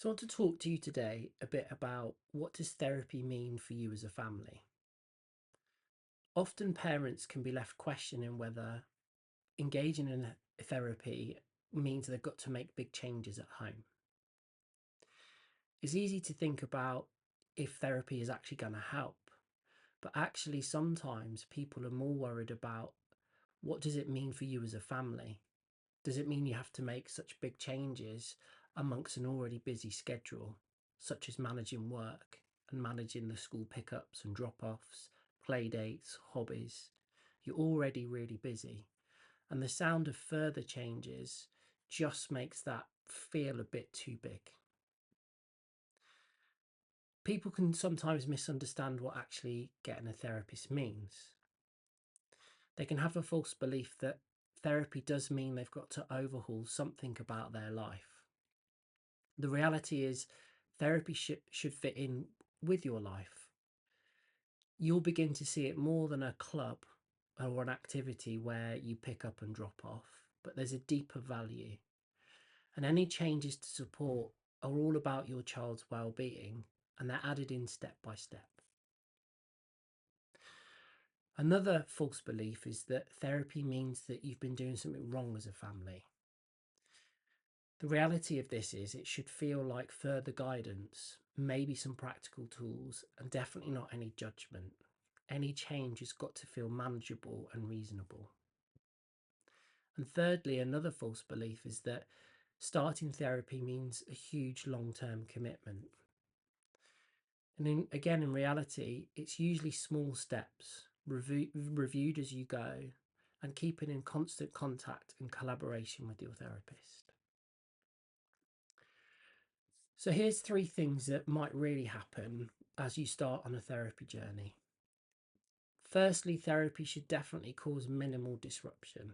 So I want to talk to you today a bit about what does therapy mean for you as a family. Often parents can be left questioning whether engaging in therapy means they've got to make big changes at home. It's easy to think about if therapy is actually going to help, but actually sometimes people are more worried about what does it mean for you as a family? Does it mean you have to make such big changes amongst an already busy schedule, such as managing work and managing the school pickups and drop offs, play dates, hobbies? You're already really busy. And the sound of further changes just makes that feel a bit too big. People can sometimes misunderstand what actually getting a therapist means. They can have a false belief that therapy does mean they've got to overhaul something about their life. The reality is, therapy should fit in with your life. You'll begin to see it more than a club or an activity where you pick up and drop off, but there's a deeper value. And any changes to support are all about your child's well-being, and they're added in step by step. Another false belief is that therapy means that you've been doing something wrong as a family. The reality of this is it should feel like further guidance, maybe some practical tools, and definitely not any judgment. Any change has got to feel manageable and reasonable. And thirdly, another false belief is that starting therapy means a huge long-term commitment. And in reality, it's usually small steps, reviewed as you go, and keeping in constant contact and collaboration with your therapist. So here's three things that might really happen as you start on a therapy journey. Firstly, therapy should definitely cause minimal disruption.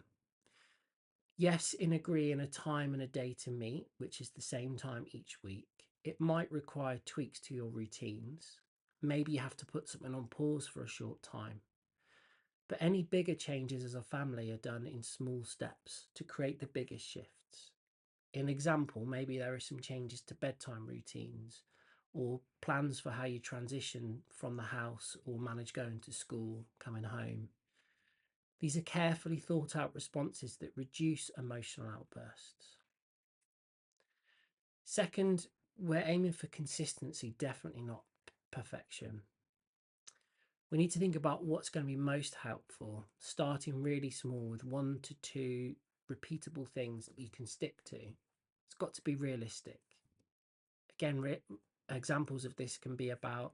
Yes, in agreeing a time and a day to meet, which is the same time each week, it might require tweaks to your routines. Maybe you have to put something on pause for a short time. But any bigger changes as a family are done in small steps to create the biggest shifts. In example, maybe there are some changes to bedtime routines or plans for how you transition from the house or manage going to school, coming home. These are carefully thought out responses that reduce emotional outbursts. Second, we're aiming for consistency, definitely not perfection. We need to think about what's going to be most helpful, starting really small with 1 to 2 repeatable things that you can stick to. It's got to be realistic. Again, examples of this can be about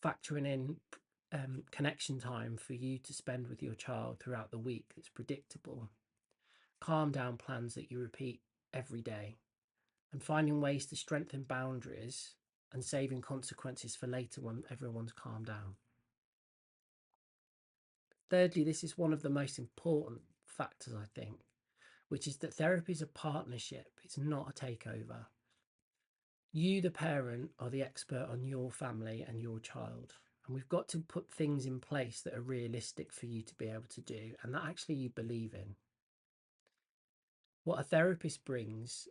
factoring in connection time for you to spend with your child throughout the week that's predictable, calm down plans that you repeat every day, and finding ways to strengthen boundaries and saving consequences for later when everyone's calmed down. Thirdly, this is one of the most important factors, I think, which is that therapy is a partnership, it's not a takeover. You, the parent, are the expert on your family and your child. And we've got to put things in place that are realistic for you to be able to do and that actually you believe in. What a therapist brings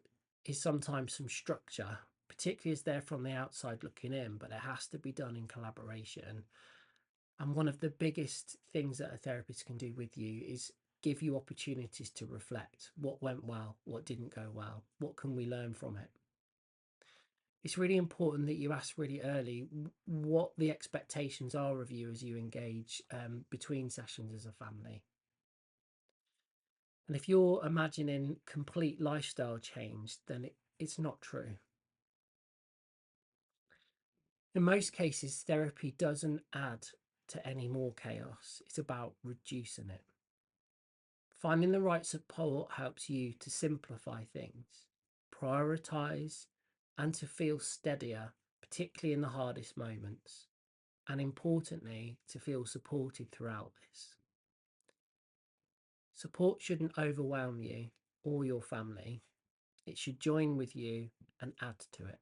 is sometimes some structure, particularly as they're from the outside looking in, but it has to be done in collaboration. And one of the biggest things that a therapist can do with you is give you opportunities to reflect what went well, what didn't go well, what can we learn from it. It's really important that you ask really early what the expectations are of you as you engage between sessions as a family. And if you're imagining complete lifestyle change, then it's not true. In most cases, therapy doesn't add to any more chaos, it's about reducing it. Finding the right support helps you to simplify things, prioritize, and to feel steadier, particularly in the hardest moments. And importantly, to feel supported throughout this. Support shouldn't overwhelm you or your family. It should join with you and add to it.